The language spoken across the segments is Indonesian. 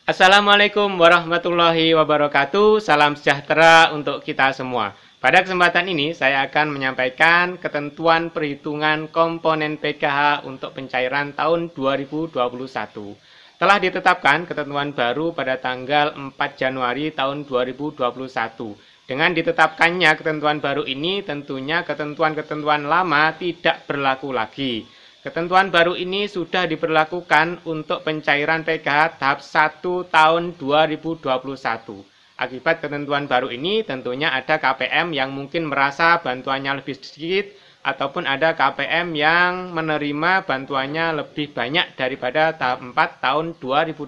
Assalamualaikum warahmatullahi wabarakatuh. Salam sejahtera untuk kita semua. Pada kesempatan ini saya akan menyampaikan ketentuan perhitungan komponen PKH untuk pencairan tahun 2021. Telah ditetapkan ketentuan baru pada tanggal 4 Januari tahun 2021. Dengan ditetapkannya ketentuan baru ini, tentunya ketentuan-ketentuan lama tidak berlaku lagi. Ketentuan baru ini sudah diberlakukan untuk pencairan PKH tahap 1 tahun 2021. Akibat ketentuan baru ini tentunya ada KPM yang mungkin merasa bantuannya lebih sedikit ataupun ada KPM yang menerima bantuannya lebih banyak daripada tahap 4 tahun 2020.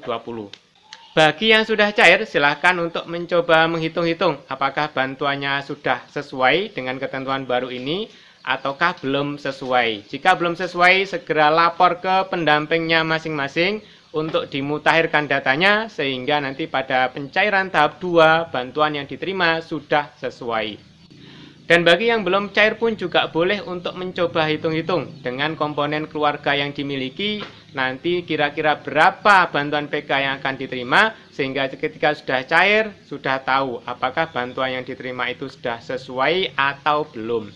Bagi yang sudah cair, silahkan untuk mencoba menghitung-hitung apakah bantuannya sudah sesuai dengan ketentuan baru ini ataukah belum sesuai. Jika belum sesuai, segera lapor ke pendampingnya masing-masing untuk dimutakhirkan datanya sehingga nanti pada pencairan tahap 2 bantuan yang diterima sudah sesuai. Dan bagi yang belum cair pun juga boleh untuk mencoba hitung-hitung dengan komponen keluarga yang dimiliki, nanti kira-kira berapa bantuan PK yang akan diterima, sehingga ketika sudah cair, sudah tahu apakah bantuan yang diterima itu sudah sesuai atau belum.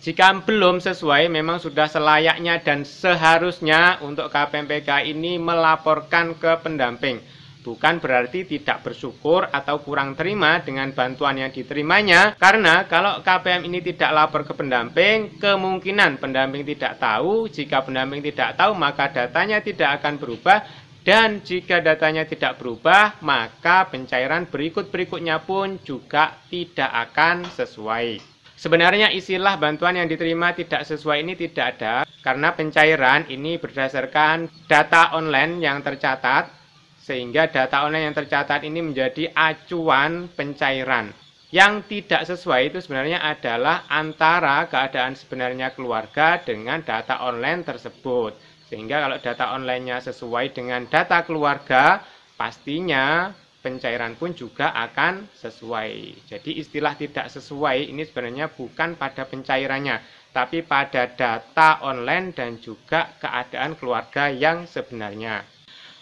Jika belum sesuai, memang sudah selayaknya dan seharusnya untuk KPM PK ini melaporkan ke pendamping. Bukan berarti tidak bersyukur atau kurang terima dengan bantuan yang diterimanya, karena kalau KPM ini tidak lapor ke pendamping, kemungkinan pendamping tidak tahu. Jika pendamping tidak tahu, maka datanya tidak akan berubah, dan jika datanya tidak berubah, maka pencairan berikut-berikutnya pun juga tidak akan sesuai. Sebenarnya istilah bantuan yang diterima tidak sesuai ini tidak ada, karena pencairan ini berdasarkan data online yang tercatat, sehingga data online yang tercatat ini menjadi acuan pencairan. Yang tidak sesuai itu sebenarnya adalah antara keadaan sebenarnya keluarga dengan data online tersebut. Sehingga kalau data online-nya sesuai dengan data keluarga, pastinya pencairan pun juga akan sesuai. Jadi istilah tidak sesuai ini sebenarnya bukan pada pencairannya, tapi pada data online dan juga keadaan keluarga yang sebenarnya.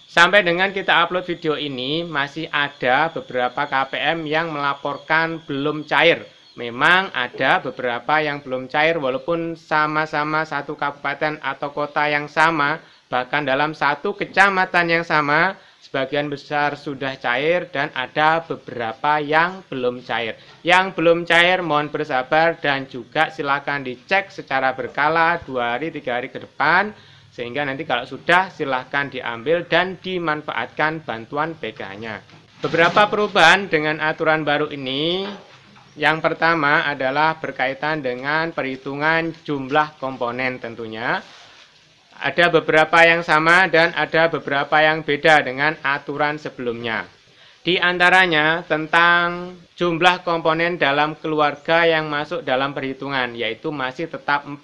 Sampai dengan kita upload video ini, masih ada beberapa KPM yang melaporkan belum cair. Memang ada beberapa yang belum cair walaupun sama-sama satu kabupaten atau kota yang sama, bahkan dalam satu kecamatan yang sama. Sebagian besar sudah cair dan ada beberapa yang belum cair. Yang belum cair mohon bersabar dan juga silakan dicek secara berkala 2 hari 3 hari ke depan, sehingga nanti kalau sudah silahkan diambil dan dimanfaatkan bantuan PKH-nya. Beberapa perubahan dengan aturan baru ini. Yang pertama adalah berkaitan dengan perhitungan jumlah komponen tentunya. Ada beberapa yang sama dan ada beberapa yang beda dengan aturan sebelumnya. Di antaranya tentang jumlah komponen dalam keluarga yang masuk dalam perhitungan, yaitu masih tetap 4,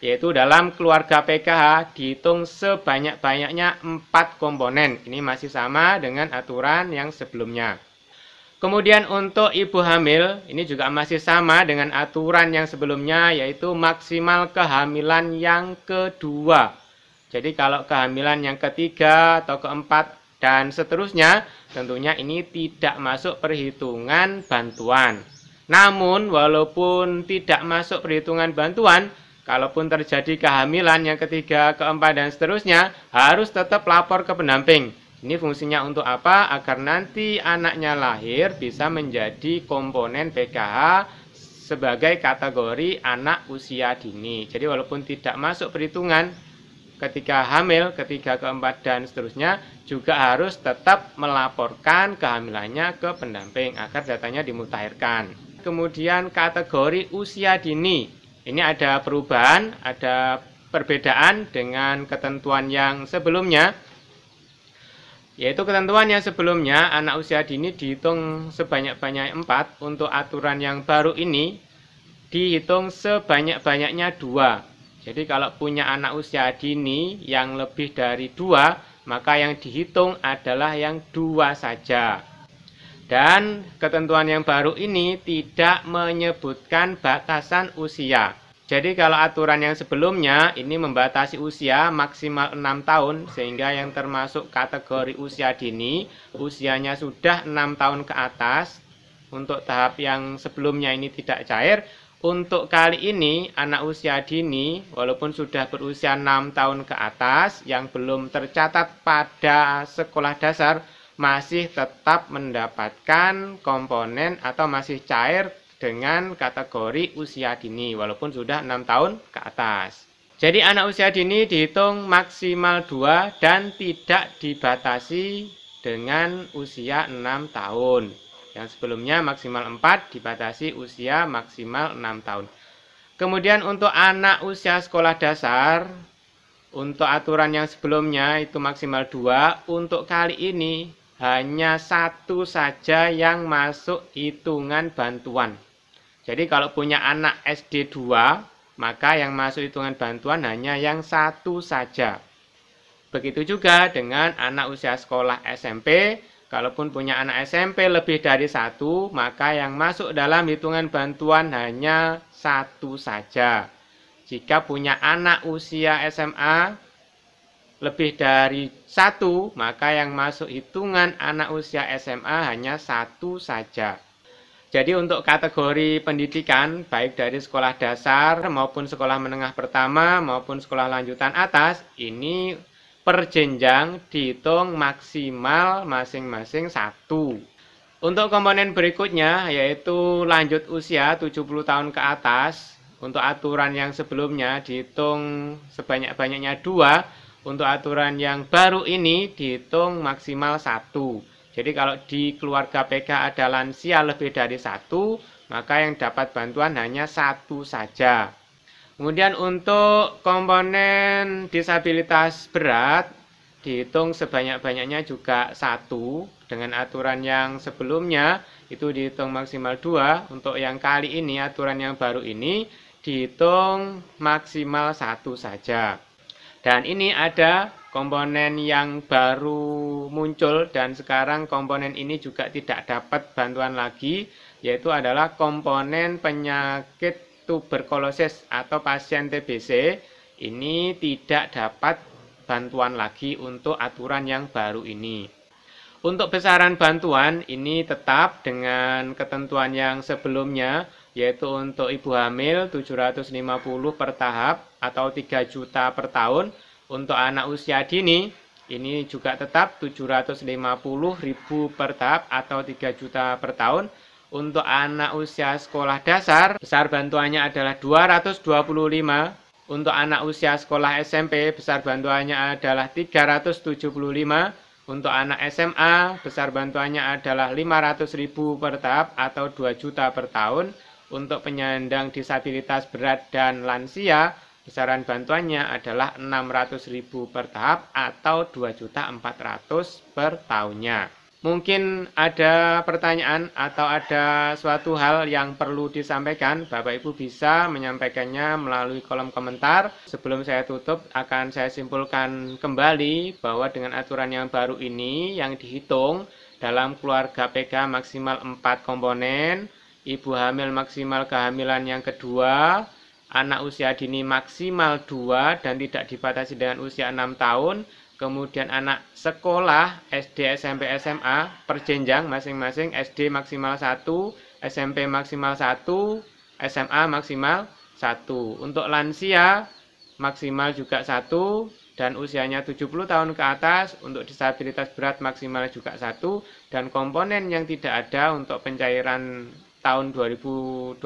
yaitu dalam keluarga PKH dihitung sebanyak-banyaknya 4 komponen. Ini masih sama dengan aturan yang sebelumnya. Kemudian untuk ibu hamil, ini juga masih sama dengan aturan yang sebelumnya, yaitu maksimal kehamilan yang kedua. Jadi kalau kehamilan yang ketiga atau keempat dan seterusnya, tentunya ini tidak masuk perhitungan bantuan. Namun walaupun tidak masuk perhitungan bantuan, kalaupun terjadi kehamilan yang ketiga, keempat dan seterusnya, harus tetap lapor ke pendamping. Ini fungsinya untuk apa? Agar nanti anaknya lahir bisa menjadi komponen PKH sebagai kategori anak usia dini. Jadi walaupun tidak masuk perhitungan ketika hamil, ketiga, keempat, dan seterusnya, juga harus tetap melaporkan kehamilannya ke pendamping agar datanya dimutakhirkan. Kemudian kategori usia dini. Ini ada perubahan, ada perbedaan dengan ketentuan yang sebelumnya. Yaitu ketentuan yang sebelumnya, anak usia dini dihitung sebanyak-banyaknya 4. Untuk aturan yang baru ini, dihitung sebanyak-banyaknya 2. Jadi kalau punya anak usia dini yang lebih dari 2, maka yang dihitung adalah yang 2 saja. Dan ketentuan yang baru ini tidak menyebutkan batasan usia. Jadi kalau aturan yang sebelumnya ini membatasi usia maksimal 6 tahun, sehingga yang termasuk kategori usia dini, usianya sudah 6 tahun ke atas. Untuk tahap yang sebelumnya ini tidak cair. Untuk kali ini anak usia dini walaupun sudah berusia 6 tahun ke atas yang belum tercatat pada sekolah dasar masih tetap mendapatkan komponen atau masih cair dengan kategori usia dini walaupun sudah 6 tahun ke atas. Jadi anak usia dini dihitung maksimal 2 dan tidak dibatasi dengan usia 6 tahun. Yang sebelumnya maksimal 4 dibatasi usia maksimal 6 tahun. Kemudian untuk anak usia sekolah dasar, untuk aturan yang sebelumnya itu maksimal 2, untuk kali ini hanya satu saja yang masuk hitungan bantuan. Jadi kalau punya anak SD 2, maka yang masuk hitungan bantuan hanya yang satu saja. Begitu juga dengan anak usia sekolah SMP. Kalaupun punya anak SMP lebih dari 1, maka yang masuk dalam hitungan bantuan hanya satu saja. Jika punya anak usia SMA lebih dari 1, maka yang masuk hitungan anak usia SMA hanya satu saja. Jadi untuk kategori pendidikan, baik dari sekolah dasar maupun sekolah menengah pertama maupun sekolah lanjutan atas, ini per jenjang dihitung maksimal masing-masing 1. Untuk komponen berikutnya yaitu lanjut usia 70 tahun ke atas. Untuk aturan yang sebelumnya dihitung sebanyak-banyaknya 2. Untuk aturan yang baru ini dihitung maksimal 1. Jadi kalau di keluarga PK ada lansia lebih dari 1, maka yang dapat bantuan hanya 1 saja. Kemudian untuk komponen disabilitas berat dihitung sebanyak-banyaknya juga 1. Dengan aturan yang sebelumnya itu dihitung maksimal 2. Untuk yang kali ini aturan yang baru ini dihitung maksimal 1 saja. Dan ini ada komponen yang baru muncul dan sekarang komponen ini juga tidak dapat bantuan lagi, yaitu adalah komponen penyakit tuberkulosis atau pasien TBC. Ini tidak dapat bantuan lagi untuk aturan yang baru ini. Untuk besaran bantuan ini tetap dengan ketentuan yang sebelumnya, yaitu untuk ibu hamil 750 per tahap atau 3 juta per tahun. Untuk anak usia dini ini juga tetap 750.000 per tahap atau 3 juta per tahun. Untuk anak usia sekolah dasar, besar bantuannya adalah 225. Untuk anak usia sekolah SMP, besar bantuannya adalah 375. Untuk anak SMA, besar bantuannya adalah 500.000 per tahap atau 2 juta per tahun. Untuk penyandang disabilitas berat dan lansia, besaran bantuannya adalah 600.000 per tahap atau 2.400.000 per tahunnya. Mungkin ada pertanyaan atau ada suatu hal yang perlu disampaikan, Bapak Ibu bisa menyampaikannya melalui kolom komentar. Sebelum saya tutup, akan saya simpulkan kembali bahwa dengan aturan yang baru ini yang dihitung dalam keluarga PK maksimal 4 komponen, ibu hamil maksimal kehamilan yang kedua, anak usia dini maksimal 2 dan tidak dibatasi dengan usia 6 tahun, kemudian anak sekolah SD, SMP, SMA per jenjang masing-masing SD maksimal 1, SMP maksimal 1, SMA maksimal 1. Untuk lansia maksimal juga 1 dan usianya 70 tahun ke atas. Untuk disabilitas berat maksimal juga 1 dan komponen yang tidak ada untuk pencairan tahun 2021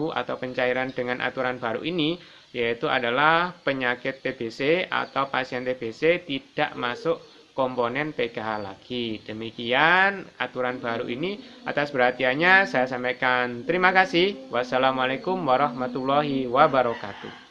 atau pencairan dengan aturan baru ini yaitu adalah penyakit TBC atau pasien TBC tidak masuk komponen PKH lagi. Demikian aturan baru ini. Atas perhatiannya saya sampaikan terima kasih. Wassalamualaikum warahmatullahi wabarakatuh.